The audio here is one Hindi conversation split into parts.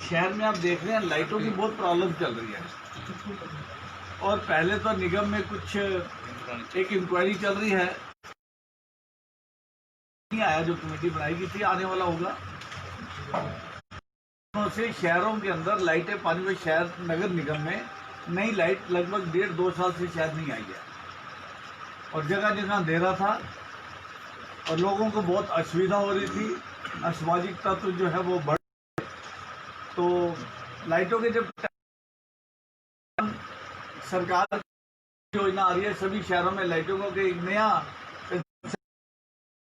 शहर में आप देख रहे हैं लाइटों की बहुत प्रॉब्लम चल रही है। और पहले तो निगम में कुछ एक इंक्वायरी चल रही है, नहीं आया, जो कमेटी बनाई गई थी आने वाला होगा। से शहरों के अंदर लाइटें पानी में, शहर नगर निगम में नई लाइट लगभग 1.5-2 साल से शायद नहीं आई है और जगह जगह अंधेरा था और लोगों को बहुत असुविधा हो रही थी। असामाजिक तत्व जो है वो बढ़, तो लाइटों के जब सरकार योजना आ रही है सभी शहरों में लाइटों का एक नया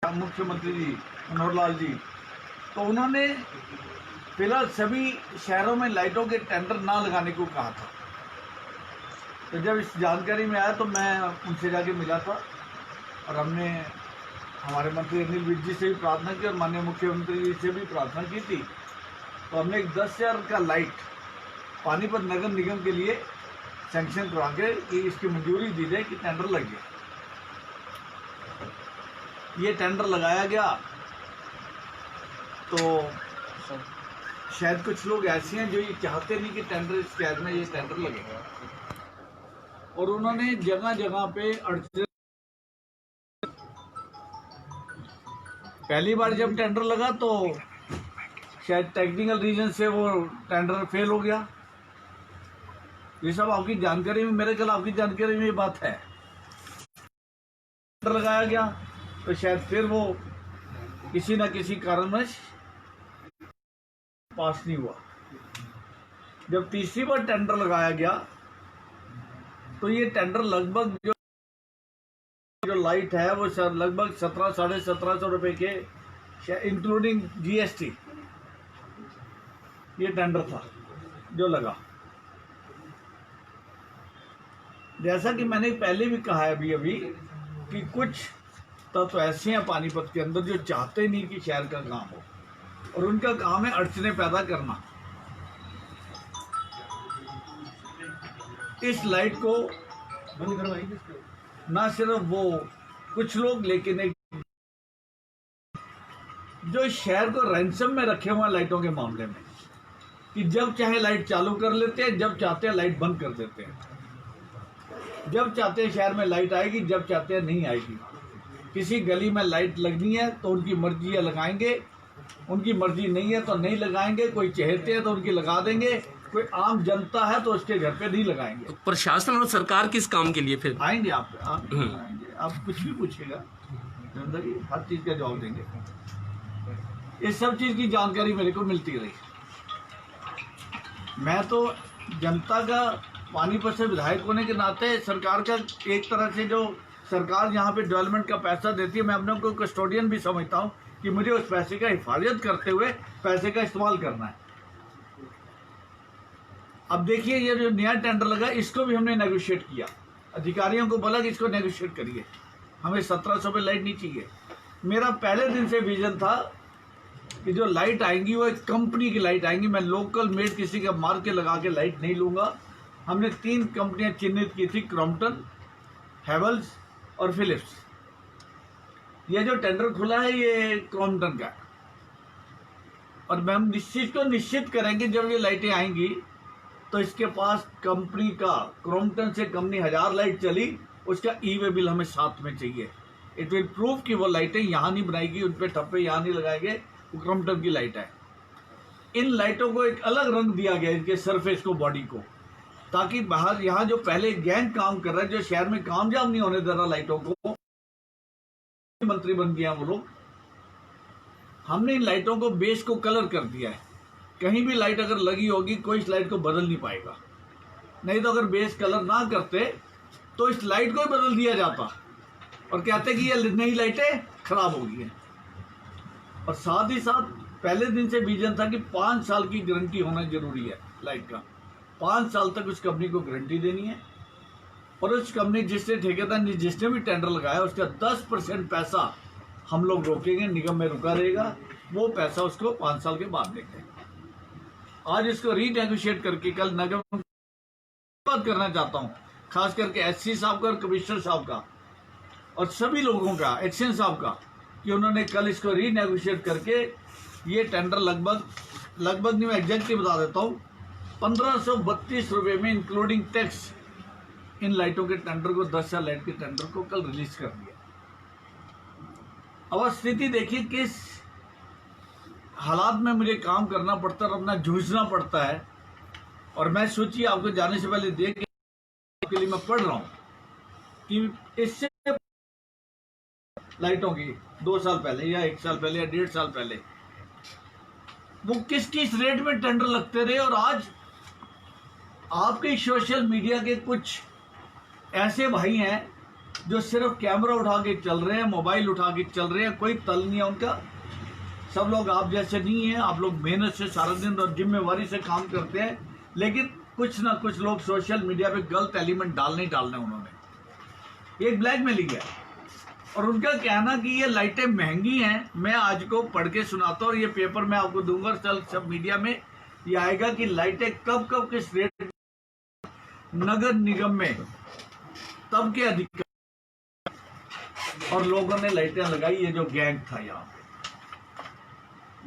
मुख्यमंत्री जी मनोहर लाल जी, तो उन्होंने फिलहाल सभी शहरों में लाइटों के टेंडर ना लगाने को कहा था। तो जब इस जानकारी में आया तो मैं उनसे जाके मिला था और हमने हमारे मंत्री अनिल विज जी से भी प्रार्थना की और माननीय मुख्यमंत्री जी से भी प्रार्थना की थी। तो हमने एक 10,000 का लाइट पानीपत नगर निगम के लिए सैंक्शन करवा के कि इसकी मंजूरी दी जाए कि टेंडर लग गया। ये टेंडर लगाया गया तो शायद कुछ लोग ऐसे हैं जो ये चाहते नहीं कि टेंडर शहर में ये टेंडर लगेगा और उन्होंने जगह जगह पे अड़चन। पहली बार जब टेंडर लगा तो शायद टेक्निकल रीजन से वो टेंडर फेल हो गया। ये सब आपकी जानकारी में, मेरे ख्याल आपकी जानकारी में ये बात है। टेंडर लगाया गया तो शायद फिर वो किसी न किसी कारणवश पास नहीं हुआ। जब तीसरी बार टेंडर लगाया गया तो ये टेंडर लगभग जो लाइट है वो लगभग 1700-1750 रुपए के इंक्लूडिंग जीएसटी ये टेंडर था जो लगा। जैसा कि मैंने पहले भी कहा है अभी कि कुछ तो ऐसे हैं पानीपत के अंदर जो चाहते नहीं कि शहर का काम हो और उनका काम है अड़चने पैदा करना। इस लाइट को ना सिर्फ वो कुछ लोग, लेकिन एक जो शहर को रैंसम में रखे हुए लाइटों के मामले में कि जब चाहे लाइट चालू कर लेते हैं, जब चाहते हैं लाइट बंद कर देते हैं, जब चाहते हैं शहर में लाइट आएगी, जब चाहते हैं नहीं आएगी। किसी गली में लाइट लगनी है तो उनकी मर्जी है लगाएंगे, उनकी मर्जी नहीं है तो नहीं लगाएंगे। कोई चाहते हैं तो उनकी लगा देंगे, कोई आम जनता है तो उसके घर पे नहीं लगाएंगे। तो प्रशासन और सरकार किस काम के लिए फिर आएंगे? आप आएंगे, आप कुछ भी पूछेगा हर चीज का जवाब देंगे। इस सब चीज की जानकारी मेरे को मिलती रही। मैं तो जनता का, पानीपत से विधायक होने के नाते सरकार का एक तरह से जो सरकार यहाँ पे डेवलपमेंट का पैसा देती है, मैं अपने को कस्टोडियन भी समझता हूँ कि मुझे उस पैसे का हिफाजत करते हुए पैसे का इस्तेमाल करना है। अब देखिए ये जो नया टेंडर लगा इसको भी हमने नेगोशिएट किया, अधिकारियों को बोला कि इसको नेगोशिएट करिए, हमें 1700 पे लाइट नहीं चाहिए। मेरा पहले दिन से विजन था कि जो लाइट आएंगी वो एक कंपनी की लाइट आएंगी। मैं लोकल मेड किसी का मार के लगा के लाइट नहीं लूंगा। हमने 3 कंपनियां चिन्हित की थी, क्रॉम्पटन, हैवेल्स और फिलिप्स। ये जो टेंडर खुला है ये क्रॉम्पटन का है और हम निश्चित करेंगे जब ये लाइटें आएंगी तो इसके पास कंपनी का, क्रॉम्पटन से कंपनी 1000 लाइट चली, उसका ई-वे बिल हमें साथ में चाहिए। इट विल प्रूव कि वो लाइटें यहाँ नहीं बनाएगी, उन पे ठप्पे यहाँ नहीं लगाएंगे, वो क्रॉम्पटन की लाइट है। इन लाइटों को एक अलग रंग दिया गया, इनके सरफेस को, बॉडी को, ताकि बाहर यहाँ जो पहले गैंग काम कर रहा है, जो शहर में कामयाब नहीं होने दे रहा लाइटों को, मंत्री बन गया वो लोग, हमने इन लाइटों को बेस को कलर कर दिया है। कहीं भी लाइट अगर लगी होगी कोई इस लाइट को बदल नहीं पाएगा। नहीं तो अगर बेस कलर ना करते तो इस लाइट को ही बदल दिया जाता और कहते कि ये नई लाइटें खराब हो गई हैं। और साथ ही साथ पहले दिन से विजन था कि 5 साल की गारंटी होना जरूरी है लाइट का। 5 साल तक उस कंपनी को गारंटी देनी है और उस कंपनी जिसने ठेकेदार ने जिसने भी टेंडर लगाया उसका 10% पैसा हम लोग रोकेंगे, निगम में रुका रहेगा, वो पैसा उसको 5 साल के बाद देंगे। आज इसको रीनेगोशिएट करके कल नगर बात करना चाहता हूँ, खास करके एससी साहब का और कमिश्नर साहब का और सभी लोगों का, एक्शन साहब का, कि उन्होंने कल इसको रीनेगोशिएट करके ये टेंडर लगभग लगभग नहीं, मैं एग्जैक्टली बता देता हूँ, 1532 रुपये में इंक्लूडिंग टैक्स इन लाइटों के टेंडर को, 10,000 लाइट के टेंडर को कल रिलीज कर दिया। अब स्थिति देखिए किस हालात में मुझे काम करना पड़ता है और अपना जूझना पड़ता है। और मैं सोचिए आपको जाने से पहले देख के लिए मैं पढ़ रहा हूँ कि इससे लाइटों की 2 साल पहले या 1 साल पहले या 1.5 साल पहले वो किस किस रेट में टेंडर लगते रहे। और आज आपके सोशल मीडिया के कुछ ऐसे भाई हैं जो सिर्फ कैमरा उठा के चल रहे हैं, मोबाइल उठा के चल रहे हैं, कोई तल नहीं है उनका। सब लोग आप जैसे नहीं हैं, आप लोग मेहनत से सारा दिन और जिम्मेवारी से काम करते हैं, लेकिन कुछ ना कुछ लोग सोशल मीडिया पे गलत एलिमेंट डालने उन्होंने। एक ब्लैकमेलिंग है और उनका कहना कि ये लाइटें महंगी हैं। मैं आज को पढ़ के सुनाता हूँ, ये पेपर मैं आपको दूंगा, चल सब मीडिया में ये आएगा कि लाइटें कब कब किस रेट नगर निगम में तब के अधिकार और लोगों ने लाइटें लगाई। ये जो गैंग था यहाँ पे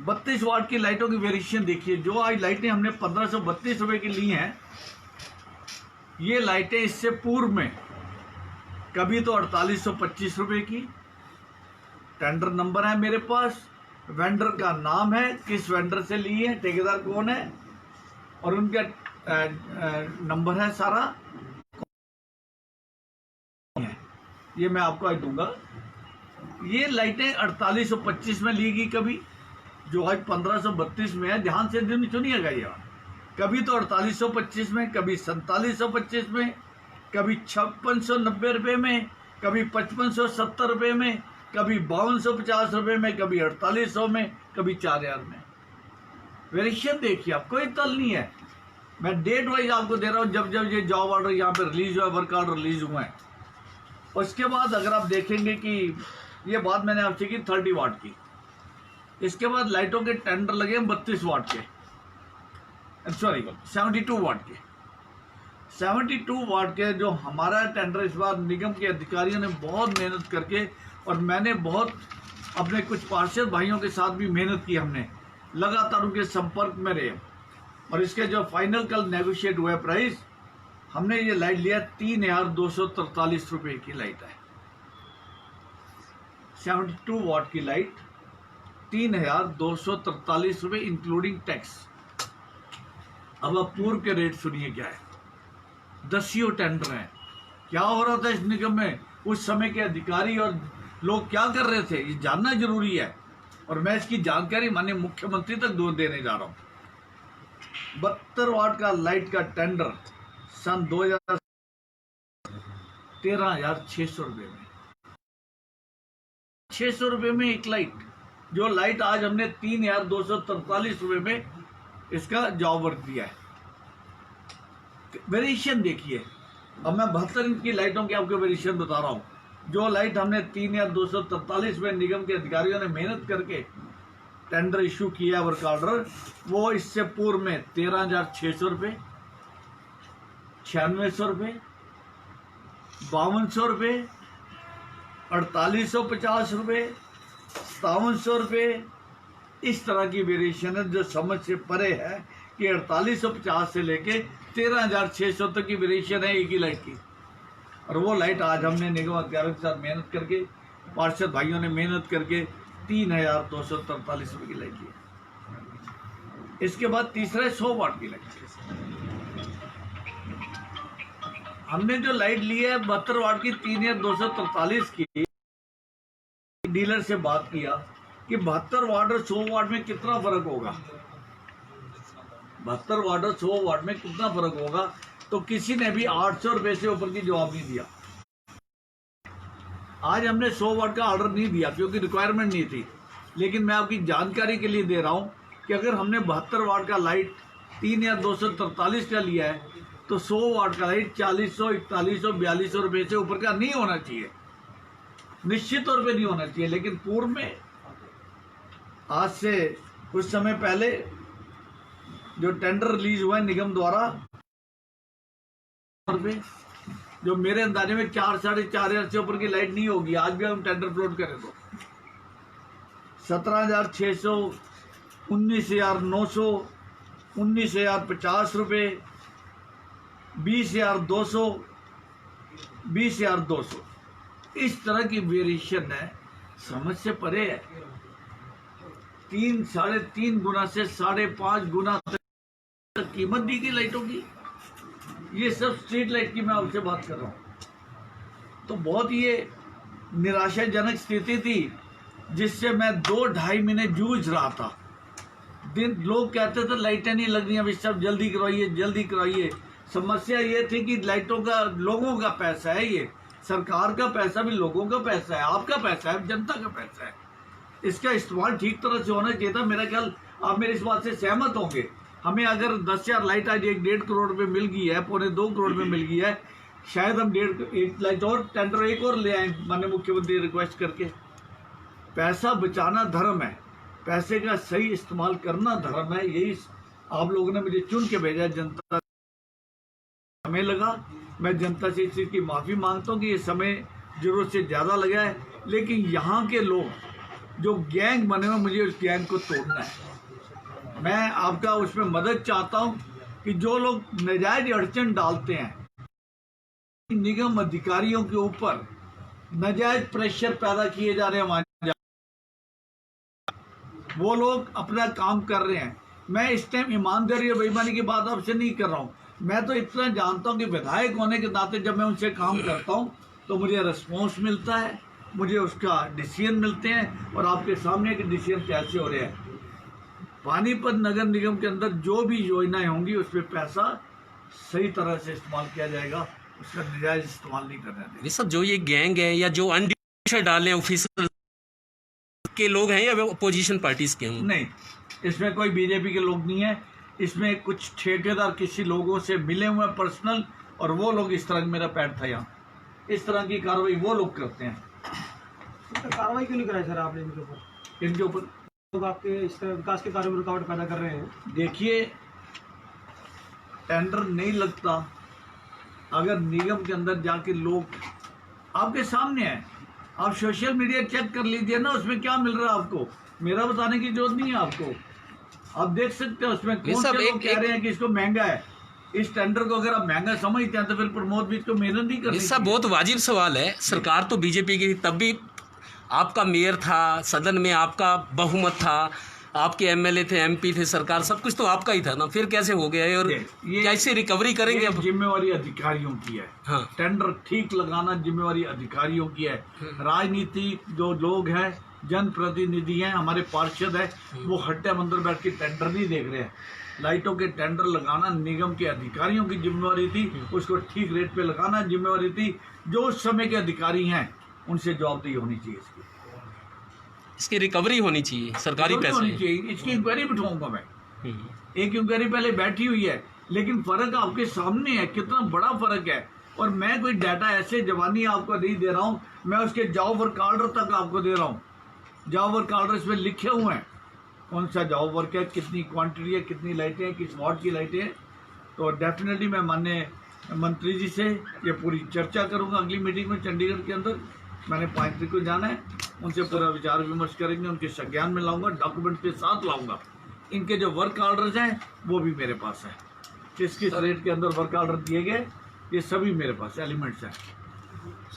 32 वाट की लाइटों की वेरिएशन देखिए। जो आज लाइटें हमने 1532 रुपए की ली हैं, ये लाइटें इससे पूर्व में कभी तो 4825 रुपए की, टेंडर नंबर है मेरे पास, वेंडर का नाम है, किस वेंडर से ली है, ठेकेदार कौन है और उनका नंबर है सारा, ये मैं आपको आज दूंगा। ये लाइटें 4825 में ली गई कभी, जो आज 1532 में है। ध्यान से दिन सुनिएगा, ये कभी तो 4825 में, कभी 4725 में, कभी 5690 रुपये में, कभी 5570 रुपये में, कभी 5250 रुपये में, कभी 4800 में, कभी 4000 में। वेरिएशन देखिए आप, कोई तल नहीं है। मैं डेट वाइज आपको दे रहा हूँ जब जब ये जॉब ऑर्डर यहाँ पे रिलीज हुआ, वर्क ऑर्डर रिलीज हुए हैं। उसके बाद अगर आप देखेंगे कि ये बात मैंने आपसे की 30 वाट की, इसके बाद लाइटों के टेंडर लगे 32 वाट के, सॉरी 72 वाट के। 72 वाट के जो हमारा टेंडर इस बार निगम के अधिकारियों ने बहुत मेहनत करके, और मैंने बहुत अपने कुछ पार्षद भाइयों के साथ भी मेहनत की, हमने लगातार उनके संपर्क में रहे और इसके जो फाइनल कल नेगोशिएट हुआ प्राइस, हमने ये लाइट लिया 3243 रुपये की लाइट है। 72 वाट की लाइट 3243 रुपये इंक्लूडिंग टैक्स। अब आप पूर्व के रेट सुनिए क्या है। 10 टेंडर हैं। क्या हो रहा था इस निगम में, उस समय के अधिकारी और लोग क्या कर रहे थे, ये जानना जरूरी है। और मैं इसकी जानकारी माननीय मुख्यमंत्री तक देने जा रहा हूं। 72 वाट का लाइट का टेंडर सन 2000 13,600 रुपये में, 600 रुपये में एक लाइट। जो लाइट आज हमने 3,243 रुपये में इसका जॉब वर्क दिया है। वेरिएशन देखिए। अब मैं 72 इंच की लाइटों की आपको वेरिएशन बता रहा हूँ। जो लाइट हमने 3,243 में निगम के अधिकारियों ने मेहनत करके टेंडर इशू किया, वर्क ऑर्डर, वो इससे पूर्व में 13,600 रुपये, 9600 रुपये, 5200 रुपये, 4850 रुपये, 5700 रुपये, इस तरह की वेरिएशन है जो समझ से परे है कि 4850 से लेके 13,600 तक की वेरिएशन है एक ही लाइट की। और वो लाइट आज हमने निगम अधिकारियों के साथ मेहनत करके, पार्षद भाइयों ने मेहनत करके 3,243 रुपये की लाइट ली। इसके बाद तीसरा है 100 वाट की लाइट। हमने जो लाइट ली है 72 वाट की 3,243 की, डीलर से बात किया कि 72 वाट और 100 वाट में कितना फर्क होगा, 72 वाट और 100 वाट में कितना फर्क होगा। तो किसी ने भी 800 रुपये से ऊपर की जवाब नहीं दिया। आज हमने 100 वाट का ऑर्डर नहीं दिया क्योंकि रिक्वायरमेंट नहीं थी, लेकिन मैं आपकी जानकारी के लिए दे रहा हूं कि अगर हमने 72 वाट का लाइट 3,243 का लिया है तो 100 वाट का लाइट 4000, 4100, 4200 रुपये से ऊपर का नहीं होना चाहिए, निश्चित तौर पे नहीं होना चाहिए। लेकिन पूर्व में आज से कुछ समय पहले जो टेंडर रिलीज हुआ है निगम द्वारा, जो मेरे अंदाजे में 4-4,500 से ऊपर की लाइट नहीं होगी। आज भी हम टेंडर फ्लोट करें तो 17,600 19,900, 19,050 रुपये, 20,200, 20,200, इस तरह की वेरिएशन है। समझ से परे है। 3, 3.5 गुना से 5.5 गुना तक कीमत दी गई लाइटों की। ये सब स्ट्रीट लाइट की मैं आपसे बात कर रहा हूँ। तो बहुत ये निराशाजनक स्थिति थी जिससे मैं 2-2.5 महीने जूझ रहा था। दिन लोग कहते थे लाइटें नहीं लग रही, अभी सब जल्दी करवाइए, जल्दी करवाइए। समस्या ये थी कि लाइटों का लोगों का पैसा है, ये सरकार का पैसा भी लोगों का पैसा है, आपका पैसा है, जनता का पैसा है। इसका इस्तेमाल ठीक तरह से होना चाहिए था। मेरा ख्याल आप मेरी इस बात से सहमत होंगे। हमें अगर 10,000 लाइट आज 1-1.5 करोड़ में मिल गई है, 2.25 करोड़ में मिल गई है, शायद हम 1 लाइट और टेंडर एक और ले आए माननीय मुख्यमंत्री रिक्वेस्ट करके। पैसा बचाना धर्म है, पैसे का सही इस्तेमाल करना धर्म है। यही आप लोगों ने मुझे चुन के भेजा, जनता हमें लगा। मैं जनता से इस चीज़ की माफ़ी मांगता हूँ कि ये समय जरूरत से ज़्यादा लगा है, लेकिन यहाँ के लोग जो गैंग बने हुए, मुझे उस गैंग को तोड़ना है। मैं आपका उसमें मदद चाहता हूँ कि जो लोग नाजायज अड़चन डालते हैं, निगम अधिकारियों के ऊपर नाजायज प्रेशर पैदा किए जा रहे हैं, वो लोग अपना काम कर रहे हैं। मैं इस टाइम ईमानदारी और बेईमानी की बात आपसे नहीं कर रहा हूँ। मैं तो इतना जानता हूँ कि विधायक होने के नाते जब मैं उनसे काम करता हूँ तो मुझे रिस्पॉन्स मिलता है, मुझे उसका डिसीजन मिलते हैं। और आपके सामने के डिसीजन कैसे हो रहे हैं। पानीपत नगर निगम के अंदर जो भी योजनाएं होंगी उसमें पैसा सही तरह से इस्तेमाल किया जाएगा, उसका नजायज इस्तेमाल नहीं करना देंगे। सब जो ये गैंग है या जो अनडिटेड डाले ऑफिसर के लोग हैं या अपोजिशन पार्टीज के हैं? नहीं, इसमें कोई बीजेपी के लोग नहीं है। इसमें कुछ ठेकेदार किसी लोगों से मिले हुए पर्सनल, और वो लोग इस तरह मेरा पैड था यहाँ, इस तरह की कार्रवाई वो लोग करते हैं। तो कार्रवाई क्यों नहीं कराई सर आपने इनके ऊपर? इनके ऊपर लोग आपके इस तरह विकास के कार्यों में रुकावट पैदा कर रहे हैं। देखिए, टेंडर नहीं लगता अगर निगम के अंदर जाके लोग आपके सामने है। आप सोशल मीडिया चेक कर लीजिए ना, उसमें क्या मिल रहा है आपको। मेरा बताने की जरूरत नहीं है आपको, आप देख सकते हो उसमें कौन से लोग कह रहे हैं कि इसको महंगा है। इस टेंडर को अगर आप महंगा समझते हैं तो फिर प्रमोद भी इसको मेहनत नहीं करनी। इसका बहुत वाजिब सवाल है। सरकार तो बीजेपी की, तब भी आपका मेयर था, सदन में आपका बहुमत था, आपके एमएलए थे, एमपी थे, सरकार सब कुछ तो आपका ही था ना, फिर कैसे हो गया है? और कैसे रिकवरी करेंगे? अब जिम्मेवारी अधिकारियों की है। हाँ। टेंडर ठीक लगाना जिम्मेवारी अधिकारियों की है। राजनीति जो लोग हैं, जनप्रतिनिधि हैं, हमारे पार्षद हैं, वो हट्टे मंदिर बैठ के टेंडर नहीं देख रहे हैं। लाइटों के टेंडर लगाना निगम के अधिकारियों की जिम्मेवारी थी, उसको ठीक रेट पे लगाना जिम्मेवारी थी। जो उस समय के अधिकारी हैं उनसे जवाबदेही होनी चाहिए। इसकी रिकवरी होनी चाहिए, सरकारी पैसे होनी चाहिए। इसकी इंक्वायरी बिठाऊंगा मैं। एक इंक्वायरी पहले बैठी हुई है, लेकिन फर्क आपके सामने है, कितना बड़ा फर्क है। और मैं कोई डाटा ऐसे जवानी आपको नहीं दे रहा हूँ, मैं उसके जॉब वर्क ऑर्डर तक आपको दे रहा हूँ। जॉब वर्क ऑर्डर इसमें लिखे हुए हैं, कौन सा जॉब वर्क है, कितनी क्वांटिटी है, कितनी लाइटें हैं, किस वाट की लाइटें हैं। तो डेफिनेटली मैं माननीय मंत्री जी से ये पूरी चर्चा करूंगा अगली मीटिंग में चंडीगढ़ के अंदर। मैंने 5 तारीख को जाना है, उनसे पूरा विचार विमर्श करेंगे, उनके संज्ञान में लाऊंगा, डॉक्यूमेंट के साथ लाऊंगा। इनके जो वर्क ऑर्डर्स हैं वो भी मेरे पास है, किस किस रेट के अंदर वर्क ऑर्डर दिए गए, ये सभी मेरे पास एलिमेंट्स हैं।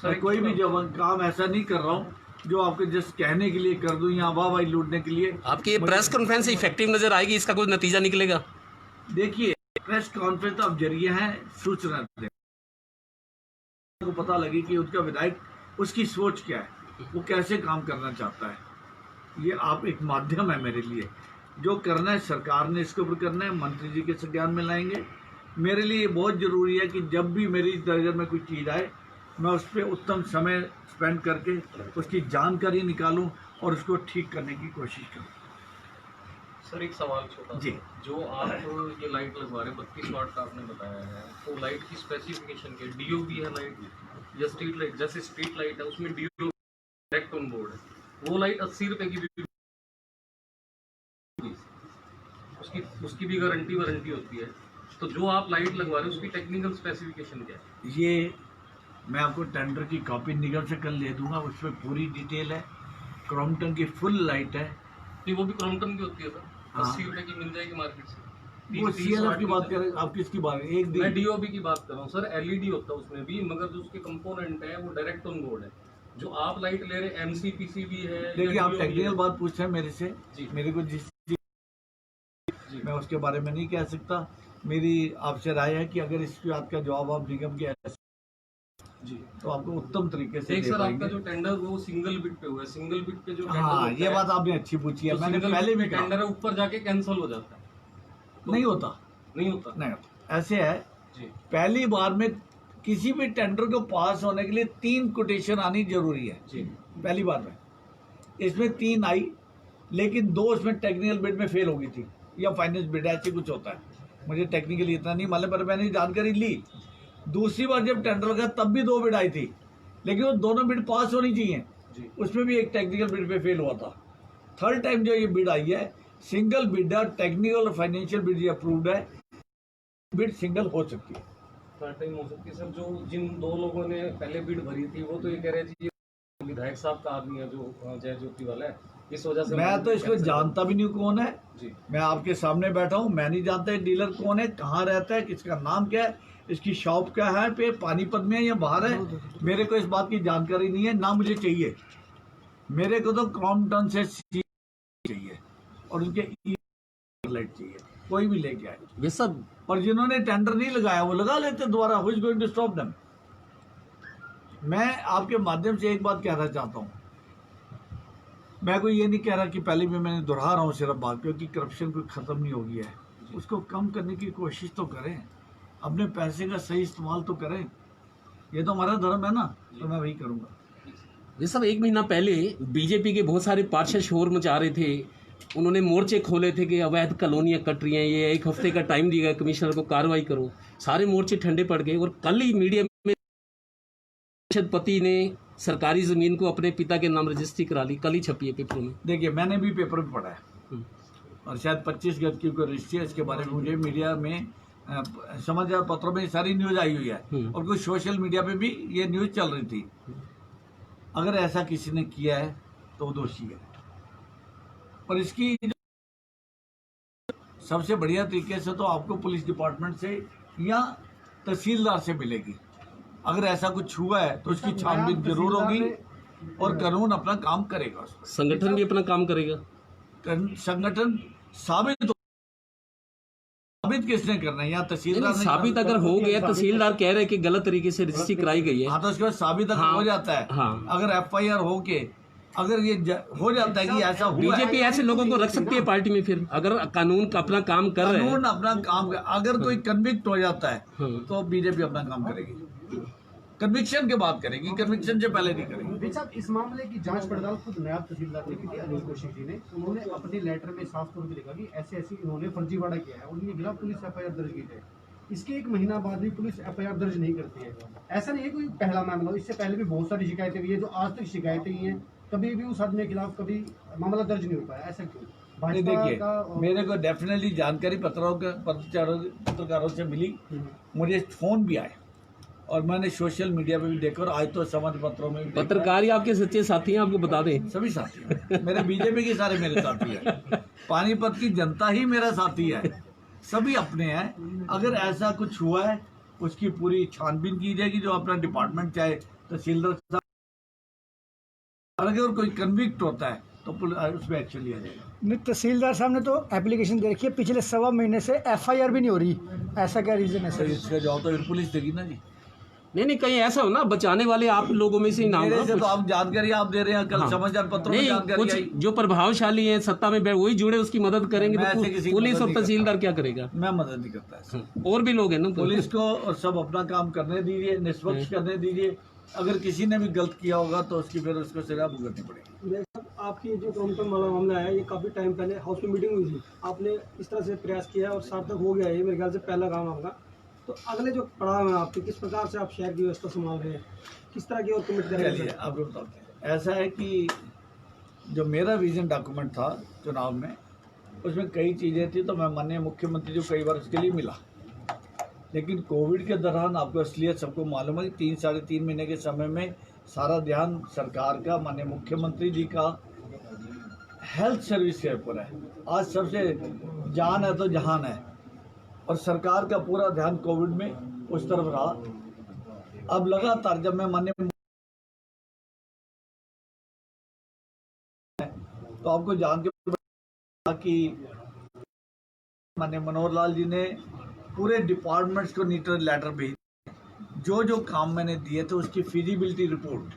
मैं कोई भी जो काम ऐसा नहीं कर रहा हूँ जो आपके जस्ट कहने के लिए कर दूं या वाह लूटने के लिए। आपकी ये प्रेस कॉन्फ्रेंस इफेक्टिव नजर आएगी? इसका कोई नतीजा निकलेगा? देखिए, प्रेस कॉन्फ्रेंस अब जरिए है सूचना देने को, पता लगे कि उसका विधायक, उसकी सोच क्या है, वो कैसे काम करना चाहता है। ये आप एक माध्यम है मेरे लिए। जो करना है सरकार ने इसके ऊपर करना है, मंत्री जी के संज्ञान में लाएंगे। मेरे लिए बहुत ज़रूरी है कि जब भी मेरी नज़र में कोई चीज़ आए, मैं उस पर उत्तम समय स्पेंड करके उसकी जानकारी निकालूं और उसको ठीक करने की कोशिश करूं। सर एक सवाल छोटा जी। जो आप ये लाइट लगवा रहे हैं 32 वाट का आपने बताया है, तो लाइट की स्पेसिफिकेशन के डीओबी है लाइट या स्ट्रीट लाइट? जैसे स्ट्रीट लाइट है उसमें डीओबी डायरेक्ट ऑन बोर्ड है, वो लाइट 80 रुपये की भी उसकी भी गारंटी वारंटी होती है। तो जो आप लाइट लगवा रहे हैं उसकी टेक्निकल स्पेसिफिकेशन क्या है? ये मैं आपको टेंडर की कॉपी निगम से कल दे दूंगा, उसमें पूरी डिटेल है। क्रॉम्पटन की फुल लाइट है। नहीं, वो भी क्रॉम्पटन की होती है सर। हाँ। 80 रुपए की मिल जाएगी मार्केट से। वो 30 CLF की वाट बात करें, आप किसकी बात करें? एक मैं दिन डीओबी की बात कर रहा हूँ सर। एलईडी होता है उसमें भी, मगर जो उसके कंपोनेंट है वो डायरेक्ट ऑन बोर्ड है। जो आप लाइट ले रहे हैं एमसीपीसी भी है। देखिए, आप DOB टेक्निकल है। बात पूछ रहे हैं मेरे से, जी। मेरे को जिस जी। मैं उसके बारे में नहीं कह सकता। मेरी आपसे राय है कि अगर इसकी बात का जवाब आप निगम के जी। तो आपको उत्तम तरीके से एक दे सर आपका पाएंगे। जो टेंडर वो सिंगल बिट पे हुआ है। सिंगल बिट पे जो हाँ, ये बात आपने अच्छी पूछी है, मैंने पहले भी कहा। टेंडर है ऊपर जाके कैंसिल हो जाता है। नहीं होता, नहीं होता। नहीं होता। ऐसे है, जी। पहली बार में किसी भी टेंडर को पास होने के लिए 3 कोटेशन आनी जरूरी है। जी। पहली बार में इसमें 3 आई, लेकिन 2 इसमें टेक्निकल बिड में फेल हो गई थी, या फाइनेंस बिड, ऐसे कुछ होता है। मुझे टेक्निकली इतना नहीं मालूम, पर मैंने जानकारी ली। दूसरी बार जब टेंडर लगा तब भी 2 बिड आई थी, लेकिन वो दोनों बिड पास होनी चाहिए। जी। उसमें भी एक टेक्निकल बिड पे फेल हुआ था। थर्ड टाइम जो ये बिड आई है, सिंगल बिड है, टेक्निकल और फाइनेंशियल बिड ये अप्रूव्ड है, बिड सिंगल हो सकती है। थर्ड टाइम हो सकती है सर। जो जिन 2 लोगों ने पहले बिड भरी थी वो तो ये कह रहे थे ये विधायक साहब का आदमी है जो जय ज्योति वाला है, इस वजह से मैं तो इसको जानता भी नहीं कौन है। जी। मैं आपके सामने बैठा हूँ, मैं नहीं जानता ये डीलर कौन है, कहाँ रहता है, किसका नाम क्या है, इसकी शॉप क्या है, पे पानीपत में है या बाहर है। मेरे को इस बात की जानकारी नहीं है, ना मुझे चाहिए। मेरे को तो क्रॉम्पटन से चाहिए और उनके लाइट चाहिए, कोई भी लेके आए। ये सब और जिन्होंने टेंडर नहीं लगाया वो लगा लेते दोबारा। Who is going to stop them? मैं आपके माध्यम से एक बात कहना चाहता हूँ, मैं कोई ये नहीं कह रहा कि पहले भी मैंने दोहरा रहा हूँ सिर्फ बात, क्योंकि करप्शन कोई ख़त्म नहीं हो गया है। उसको कम करने की कोशिश तो करें, अपने पैसे का सही इस्तेमाल तो करें। ये तो हमारा धर्म है ना, तो मैं वही करूँगा। ये सब 1 महीना पहले बीजेपी के बहुत सारे पार्षद शोर मचा रहे थे। उन्होंने मोर्चे खोले थे कि अवैध कॉलोनियाँ कट रही हैं, ये 1 हफ्ते का टाइम दिया गया कमिश्नर को, कार्रवाई करो। सारे मोर्चे ठंडे पड़ गए और कल ही मीडिया में पति ने सरकारी ज़मीन को अपने पिता के नाम रजिस्ट्री करा ली, कल ही छपी है पेपरों में। देखिए, मैंने भी पेपर में पढ़ा है और शायद 25 गज की कोई रजिस्ट्री है, इसके बारे में मुझे मीडिया में समाचार पत्रों में सारी न्यूज़ आई हुई है और कुछ सोशल मीडिया पे भी ये न्यूज़ चल रही थी। अगर ऐसा किसी ने किया है तो वो दोषी है, और इसकी सबसे बढ़िया तरीके से तो आपको पुलिस डिपार्टमेंट से या तहसीलदार से मिलेगी। अगर ऐसा कुछ हुआ है तो उसकी छानबीन जरूर होगी और कानून अपना काम करेगा। संगठन भी अपना काम करेगा। संगठन साबित किसने करना है? यहाँ तहसीलदार ने साबित अगर हो गया, तहसीलदार कह रहे हैं कि गलत तरीके से रजिस्ट्री कराई गई है। हाँ, तो उसके बाद साबित अगर हो जाता है, हाँ। अगर FIR हो के अगर ये हो जाता है कि ऐसा हुआ है, बीजेपी ऐसे लोगों को रख सकती है पार्टी में फिर, अगर कानून का अपना काम कर रहे हैं। कानून अपना काम अगर कोई कन्विक्ट हो जाता है तो बीजेपी अपना काम करेगी, कन्विक्शन के बाद करेगी, कन्विक्शन से पहले नहीं करेगी। साहब, इस मामले की जांच पड़ताल खुद नायब तहसीलदार ने की थी, अनिल कौशिक जी ने। उन्होंने अपने लेटर में साफ तौर पर लिखा कि ऐसे ऐसे इन्होंने फर्जीवाड़ा किया है, उनके खिलाफ पुलिस FIR दर्ज की है। इसके 1 महीना बाद भी पुलिस FIR दर्ज नहीं करती है। ऐसा नहीं है कोई पहला मामला, इससे पहले भी बहुत सारी शिकायतें हुई है, जो आज तक शिकायतें हुई हैं, कभी भी उस आदमी के खिलाफ कभी मामला दर्ज नहीं हो पाया। ऐसा क्यों? देखिए, मेरे को डेफिनेटली जानकारी पत्रकारों से मिली, मुझे फोन भी आए और मैंने सोशल मीडिया पे भी देखा और आज तो समाचार पत्रों में भी देखा। पत्रकार ही आपके सच्चे साथी हैं, आपको बता दें। सभी साथी हैं मेरे, बीजेपी के सारे मेरे साथी हैं, पानीपत की जनता ही मेरा साथी है, सभी अपने हैं। अगर ऐसा कुछ हुआ है उसकी पूरी छानबीन की जाएगी, जो अपना डिपार्टमेंट चाहे तहसीलदार, अगर कोई कन्विक्ट होता है तो उस पर एक्शन लिया जाएगा। तहसीलदार साहब ने तो एप्लीकेशन दे रखी है, पिछले 1.25 महीने से FIR भी नहीं हो रही। ऐसा क्या रीजन है सर? इसका जवाब तो फिर पुलिस देगी ना जी। नहीं, कहीं ऐसा हो ना, बचाने वाले आप लोगों में से ही ना हो। मेरे से तो आप जानकारी आप दे रहे हैं, कल समाचार पत्रों में जानकारी कुछ आई। जो प्रभावशाली हैं, सत्ता में वही जुड़े, उसकी मदद करेंगे मैं तो ऐसे किसी की पुलिस मदद और नहीं तहसीलदार क्या करेगा? मैं मदद नहीं करता ऐसा। और भी लोग हैं ना, पुलिस को और सब अपना काम करने दीजिए, निष्पक्ष करने दीजिए। अगर किसी ने भी गलत किया होगा तो उसकी फिर उसको सजा भुगतनी पड़ेगी। आपकी जो क्रॉम्पटन वाला मामला है, ये काफ़ी टाइम पहले हाउस में मीटिंग हुई थी, आपने इस तरह से प्रयास किया है और सार्थक हो गया है, ये मेरे ख्याल से पहला काम आपका। तो अगले जो पड़ाव है आपके, किस प्रकार से आप शहर की व्यवस्था संभाल रहे हैं, किस तरह की और कमिट करेंगे? चलिए आपको बताते हैं। ऐसा है कि जो मेरा विजन डॉक्यूमेंट था चुनाव में, उसमें कई चीज़ें थी, तो मैं माननीय मुख्यमंत्री जो कई बार उसके लिए मिला, लेकिन कोविड के दौरान आपको असलियत सबको मालूम है कि 3 साढ़े 3 महीने के समय में सारा ध्यान सरकार का, माननीय मुख्यमंत्री जी का हेल्थ सर्विस के ऊपर है। आज सबसे जान है तो जहान है, और सरकार का पूरा ध्यान कोविड में उस तरफ रहा। अब लगातार जब मैं माननीय तो आपको जान के कि माननीय मनोहर लाल जी ने पूरे डिपार्टमेंट्स को नीटर लेटर भेज, जो काम मैंने दिए थे उसकी फिजिबिलिटी रिपोर्ट,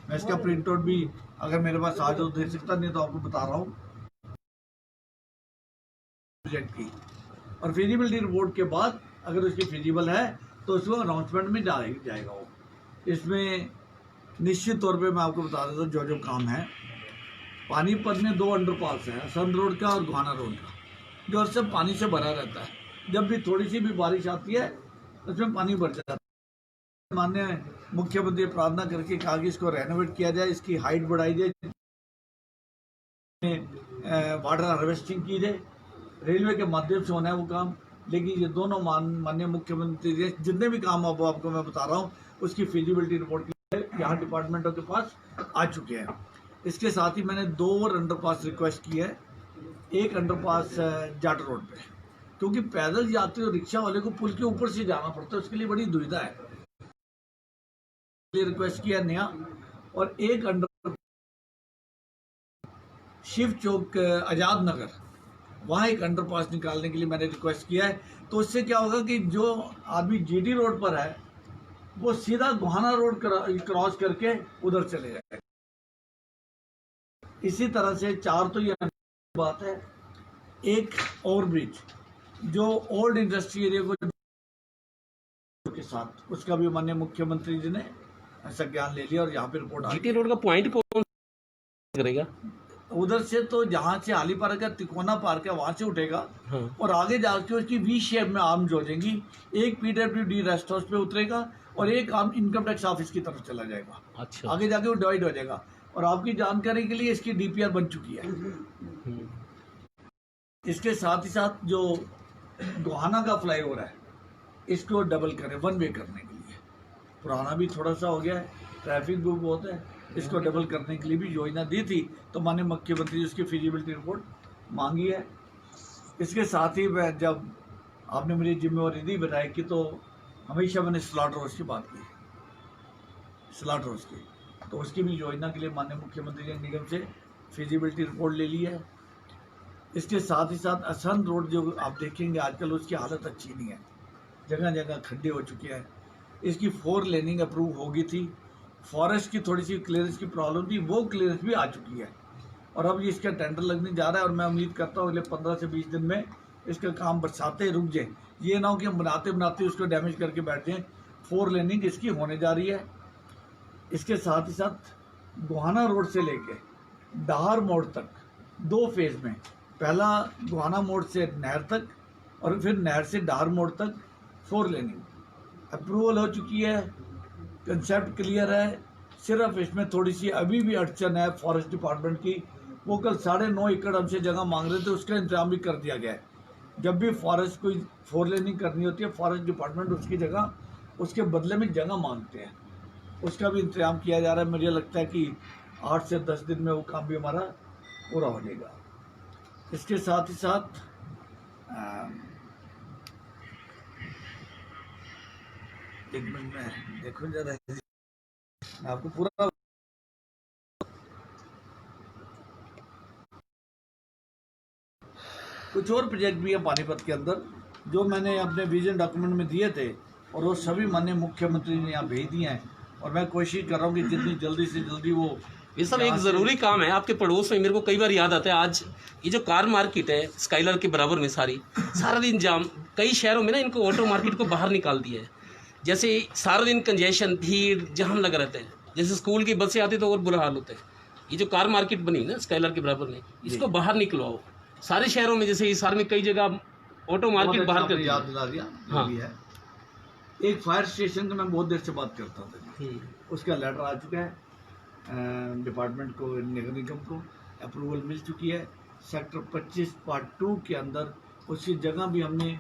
मैं इसका प्रिंट आउट भी अगर मेरे पास आज हो दे सकता, नहीं तो आपको बता रहा हूँ प्रोजेक्ट की। और फिजिबिलिटी रिपोर्ट के बाद अगर उसकी फिजिबल है तो उसको अनाउंसमेंट में जाएगा वो। इसमें निश्चित तौर पे मैं आपको बता देता हूँ जो काम है। पानीपत में 2 अंडरपास है, असंध रोड का और गोहाना रोड का, जो सब पानी से भरा रहता है। जब भी थोड़ी सी भी बारिश आती है उसमें पानी भर जाता है। माननीय मुख्यमंत्री प्रार्थना करके कहा कि इसको रेनोवेट किया जाए, इसकी हाइट बढ़ाई जाए, वाटर हार्वेस्टिंग की जाए। रेलवे के माध्यम से होना है वो काम, लेकिन ये दोनों माननीय मुख्यमंत्री जितने भी काम आपको मैं बता रहा हूँ उसकी फिजिबिलिटी रिपोर्ट यहाँ डिपार्टमेंटों के पास आ चुके हैं। इसके साथ ही मैंने 2 और अंडरपास रिक्वेस्ट की है। एक अंडरपास जाट रोड पे, क्योंकि पैदल यात्री और रिक्शा वाले को पुल के ऊपर से जाना पड़ता है, उसके लिए बड़ी दुविधा है, रिक्वेस्ट किया नया। और एक अंडर शिव चौक आजाद नगर, वहाँ एक अंडरपास निकालने के लिए मैंने रिक्वेस्ट किया है। तो उससे क्या होगा कि जो आदमी जीडी रोड पर है वो सीधा गोहाना रोड क्रॉस करके उधर चले जाएगा। इसी तरह से 4 तो ये बात है। एक ओवर ब्रिज जो ओल्ड इंडस्ट्री एरिया को के साथ, उसका भी माननीय मुख्यमंत्री जी ने ऐसा ज्ञान ले लिया और यहाँ पे रिपोर्ट आ जीटी रोड का पॉइंट कौन करेगा? उधर से तो जहाँ से आली पार्क है, तिकोना पार्क है, वहां से उठेगा। हाँ। और आगे जाके उसकी वी शेप में आर्म जोड़ेंगी। एक PWD रेस्ट हाउस पे उतरेगा और एक आर्म इनकम टैक्स ऑफिस की तरफ चला जाएगा। अच्छा। आगे जाके वो डिवाइड हो जाएगा। और आपकी जानकारी के लिए इसकी DPR बन चुकी है। इसके साथ ही साथ जो गोहाना का फ्लाईओवर है इसको डबल करें 1 वे करने के लिए। पुराना भी थोड़ा सा हो गया है, ट्रैफिक भी बहुत है, इसको डबल करने के लिए भी योजना दी थी, तो माननीय मुख्यमंत्री उसकी फिजिबिलिटी रिपोर्ट मांगी है। इसके साथ ही मैं जब आपने मेरी जिम्मेवारी दी विधायक की, तो हमेशा मैंने स्लॉट हाउस की बात की, स्लॉट हाउस की, तो उसकी भी योजना के लिए माननीय मुख्यमंत्री ने निगम से फिजिबिलिटी रिपोर्ट ले ली है। इसके साथ ही साथ असंध रोड जो आप देखेंगे आजकल उसकी हालत अच्छी नहीं है, जगह जगह खड्डे हो चुके हैं। इसकी 4 लेनिंग अप्रूव होगी थी। फॉरेस्ट की थोड़ी सी क्लियरेंस की प्रॉब्लम थी, वो क्लियरेंस भी आ चुकी है और अब इसका टेंडर लगने जा रहा है। और मैं उम्मीद करता हूँ अगले 15 से 20 दिन में इसका काम बरसाते रुक जाए। ये ना हो कि हम बनाते बनाते उसको डैमेज करके बैठ जाएँ। 4 लेनिंग इसकी होने जा रही है। इसके साथ ही साथ गोहाना रोड से लेके डाहर मोड़ तक 2 फेज में, पहला गोहाना मोड़ से नहर तक और फिर नहर से डाहर मोड़ तक 4 लेनिंग अप्रूवल हो चुकी है। कंसेप्ट क्लियर है। सिर्फ इसमें थोड़ी सी अभी भी अड़चन है फॉरेस्ट डिपार्टमेंट की। वो कल 9.5 एकड़ हमसे जगह मांग रहे थे, उसका इंतजाम भी कर दिया गया है। जब भी फॉरेस्ट कोई 4 लेनिंग करनी होती है, फॉरेस्ट डिपार्टमेंट उसकी जगह उसके बदले में जगह मांगते हैं, उसका भी इंतजाम किया जा रहा है। मुझे लगता है कि 8 से 10 दिन में वो काम भी हमारा पूरा हो जाएगा। इसके साथ ही साथ एक मिनट में देखो जरा, मैं आपको पूरा कुछ और प्रोजेक्ट भी है पानीपत के अंदर जो मैंने अपने विजन डॉक्यूमेंट में दिए थे और वो सभी माननीय मुख्यमंत्री ने यहाँ भेज दिए हैं और मैं कोशिश कर रहा हूँ कि जितनी जल्दी से जल्दी वो। ये सब एक ज़रूरी काम है आपके पड़ोस में। मेरे को कई बार याद आता है, आज ये जो कार मार्केट है स्काइलर के बराबर में सारा दिन जाम। कई शहरों में ना इनको ऑटो मार्केट को बाहर निकाल दिया है। जैसे सारा दिन कंजेशन, भीड़, जाम लगा रहता है। जैसे स्कूल की बसें आती तो और बुरा हाल होता है। ये जो कार मार्केट बनी ना स्काइलर के बराबर में, इसको बाहर निकलवाओ सारे शहरों में। जैसे इस साल में कई जगह ऑटो मार्केट बाहर कर याद दिला दिया। हाँ। भी है। एक फायर स्टेशन का मैं बहुत देर से बात करता था, उसका लेटर आ चुका है डिपार्टमेंट को, नगर निगम को अप्रूवल मिल चुकी है। सेक्टर 25 पार्ट 2 के अंदर उसकी जगह भी हमने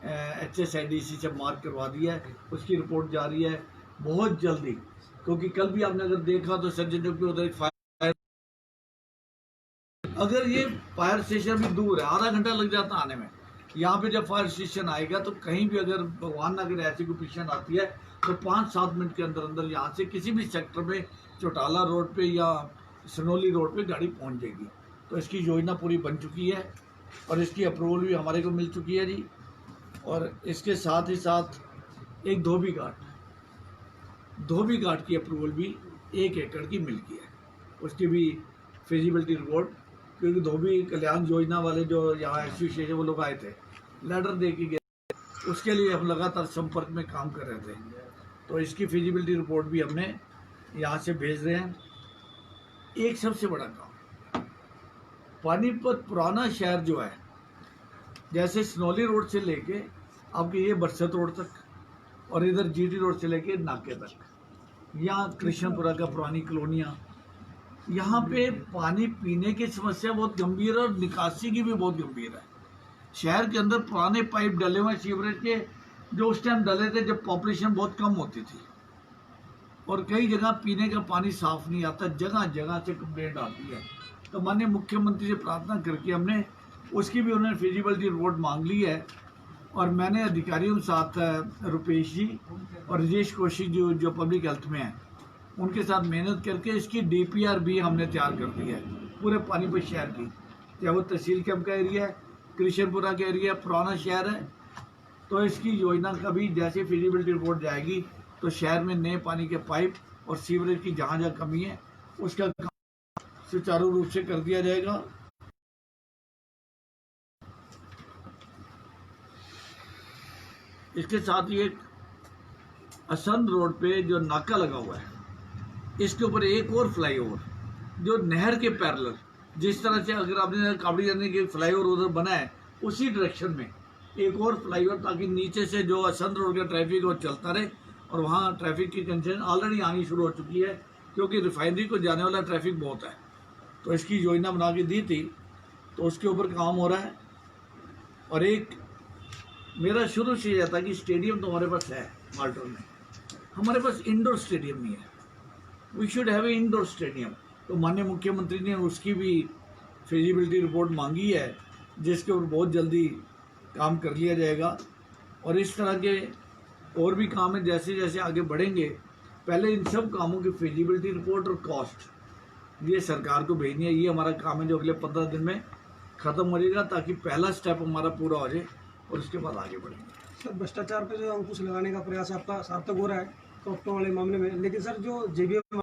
HSIDC से मार्क करवा दिया है। उसकी रिपोर्ट जारी है बहुत जल्दी, क्योंकि कल भी आपने अगर देखा तो सज्जन चौक पे उधर एक फायर अगर ये फायर स्टेशन भी दूर है, आधा घंटा लग जाता आने में। यहाँ पे जब फायर स्टेशन आएगा तो कहीं भी अगर भगवान न करे ऐसी कोई पेशेंट आती है तो 5-7 मिनट के अंदर अंदर यहाँ से किसी भी सेक्टर में चौटाला रोड पे या सनोली रोड पे गाड़ी पहुँच जाएगी। तो इसकी योजना पूरी बन चुकी है और इसकी अप्रूवल भी हमारे को मिल चुकी है जी। और इसके साथ ही साथ एक धोबी घाट की अप्रूवल भी 1 एकड़ की मिल गई है, उसकी भी फिजिबिलिटी रिपोर्ट, क्योंकि धोबी कल्याण योजना वाले जो यहाँ एसोसिएशन वो लोग आए थे, लेटर दे के गए, उसके लिए हम लगातार संपर्क में काम कर रहे थे। तो इसकी फिजिबिलिटी रिपोर्ट भी हमने यहाँ से भेज रहे हैं। एक सबसे बड़ा काम, पानीपत पुराना शहर जो है, जैसे सनोली रोड से लेके आपके ये बरसत रोड तक और इधर जीटी रोड से लेके नाके तक, यहाँ कृष्णपुरा का पुरानी कॉलोनियाँ, यहाँ पे पानी पीने की समस्या बहुत गंभीर है और निकासी की भी बहुत गंभीर है। शहर के अंदर पुराने पाइप डले हुए सीवरेज के, जो उस टाइम डले थे जब पॉपुलेशन बहुत कम होती थी, और कई जगह पीने का पानी साफ नहीं आता, जगह जगह से कंप्लेंट आती है। तो माननीय मुख्यमंत्री से प्रार्थना करके हमने उसकी भी उन्होंने फिजिबिलिटी रिपोर्ट मांग ली है। और मैंने अधिकारियों के साथ रुपेश जी और राजेश कौशिक जो पब्लिक हेल्थ में हैं, उनके साथ मेहनत करके इसकी DPR भी हमने तैयार कर दी है पूरे पानीपत शहर की। चाहे वो तहसील कैंप का एरिया है, कृष्णपुरा का एरिया, पुराना शहर है, तो इसकी योजना का भी जैसे फिजिबिलिटी रिपोर्ट जाएगी तो शहर में नए पानी के पाइप और सीवरेज की जहाँ जहाँ कमी है उसका काम सुचारू रूप से कर दिया जाएगा। इसके साथ ही एक असंध रोड पे जो नाका लगा हुआ है, इसके ऊपर एक और फ्लाईओवर जो नहर के पैरेलल, जिस तरह से अगर आपने काबड़ी जाने के फ्लाईओवर उधर बना है, उसी डायरेक्शन में एक और फ्लाईओवर, ताकि नीचे से जो असंध रोड का ट्रैफिक वो चलता रहे। और वहाँ ट्रैफिक की कंजेशन ऑलरेडी आनी शुरू हो चुकी है, क्योंकि रिफाइनरी को जाने वाला ट्रैफिक बहुत है। तो इसकी योजना बना के दी थी, तो उसके ऊपर काम हो रहा है। और एक मेरा शुरू से यह था कि स्टेडियम तो हमारे पास है माल्टन में, हमारे पास इंडोर स्टेडियम नहीं है, we should have a indoor stadium. तो माननीय मुख्यमंत्री ने उसकी भी फिजिबिलिटी रिपोर्ट मांगी है, जिसके ऊपर बहुत जल्दी काम कर लिया जाएगा। और इस तरह के और भी काम है, जैसे जैसे आगे बढ़ेंगे, पहले इन सब कामों की फिजिबिलिटी रिपोर्ट और कॉस्ट ये सरकार को भेजनी है। ये हमारा काम है जो अगले 15 दिन में ख़त्म हो जाएगा, ताकि पहला स्टेप हमारा पूरा हो जाए और उसके बाद आगे बढ़ेंगे। सर, भ्रष्टाचार पे जो अंकुश लगाने का प्रयास आपका सार्थक हो रहा है टॉक्टो वाले मामले में, लेकिन सर जो JBM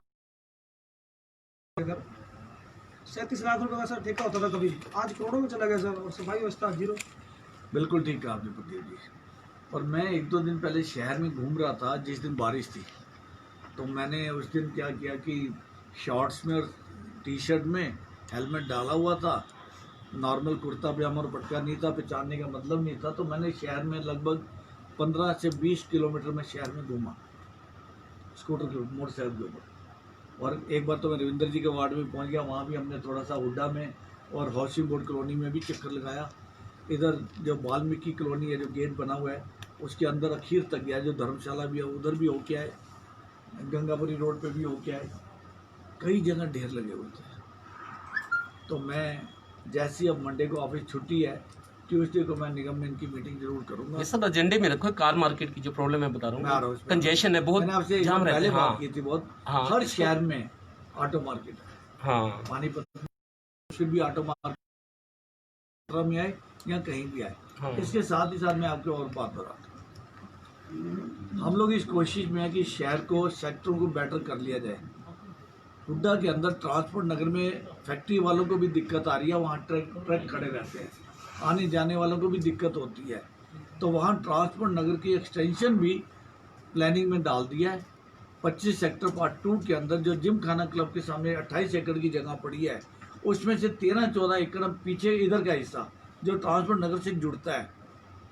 37 लाख रुपए का सर ठेका होता था कभी, आज करोड़ों में चला गया सर, और सफाई व्यवस्था 0। बिल्कुल ठीक कहा आपने पटेल जी। और मैं 1-2 दिन पहले शहर में घूम रहा था, जिस दिन बारिश थी, तो मैंने उस दिन क्या किया कि शॉर्ट्स में और टी-शर्ट में हेलमेट डाला हुआ था, नॉर्मल कुर्ता पजामा और पटका नहीं था, पहचानने का मतलब नहीं था। तो मैंने शहर में लगभग 15 से 20 किलोमीटर में शहर में घूमा स्कूटर के मोटरसाइकिल के ऊपर। और एक बार तो मैं रविंद्र जी के वार्ड में पहुंच गया, वहाँ भी हमने थोड़ा सा हुड्डा में और हाउसिंग बोर्ड कॉलोनी में भी चक्कर लगाया। इधर जो वाल्मीकि कॉलोनी है, जो गेट बना हुआ है, उसके अंदर अखीर तक गया, जो धर्मशाला भी है उधर भी होके आए, गंगापुरी रोड पे भी होके आए, कई जगह ढेर लगे हुए थे। तो मैं जैसी अब मंडे को ऑफिस छुट्टी है, ट्यूसडे को मैं निगम में इनकी मीटिंग जरूर करूंगा। ये सब एजेंडे में रखो। कार मार्केट की जो प्रॉब्लम है बता मैं आ रहा रहा हूँ हूँ, कंजेशन है बहुत, मैंने आपसे जाम रहते पहले हैं। बात हाँ की थी बहुत। हाँ, हर शहर में ऑटो मार्केट है, हाँ, पानीपत में भी ऑटो मार्केट में आए या कहीं भी आए। हाँ। इसके साथ ही साथ मैं आपको और बात बताता हूँ, हम लोग इस कोशिश में है कि शहर को, सेक्टरों को बेटर कर लिया जाए। हुड्डा के अंदर ट्रांसपोर्ट नगर में फैक्ट्री वालों को भी दिक्कत आ रही है, वहाँ ट्रक खड़े रहते हैं, आने जाने वालों को भी दिक्कत होती है। तो वहाँ ट्रांसपोर्ट नगर की एक्सटेंशन भी प्लानिंग में डाल दिया है। 25 सेक्टर पार्ट 2 के अंदर जो जिम खाना क्लब के सामने 28 एकड़ की जगह पड़ी है, उसमें से 13-14 एकड़ पीछे इधर का हिस्सा जो ट्रांसपोर्ट नगर से जुड़ता है,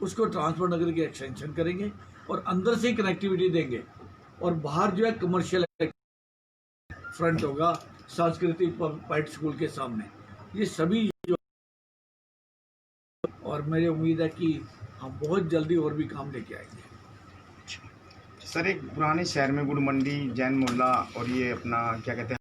उसको ट्रांसपोर्ट नगर की एक्सटेंशन करेंगे और अंदर से कनेक्टिविटी देंगे। और बाहर जो है कमर्शियल फ्रंट होगा सांस्कृतिक पाइट स्कूल के सामने। ये सभी जो, और मुझे उम्मीद है कि हम बहुत जल्दी और भी काम लेके आएंगे। सर, एक पुराने शहर में गुड़ मंडी, जैन मोहल्ला और ये अपना क्या कहते हैं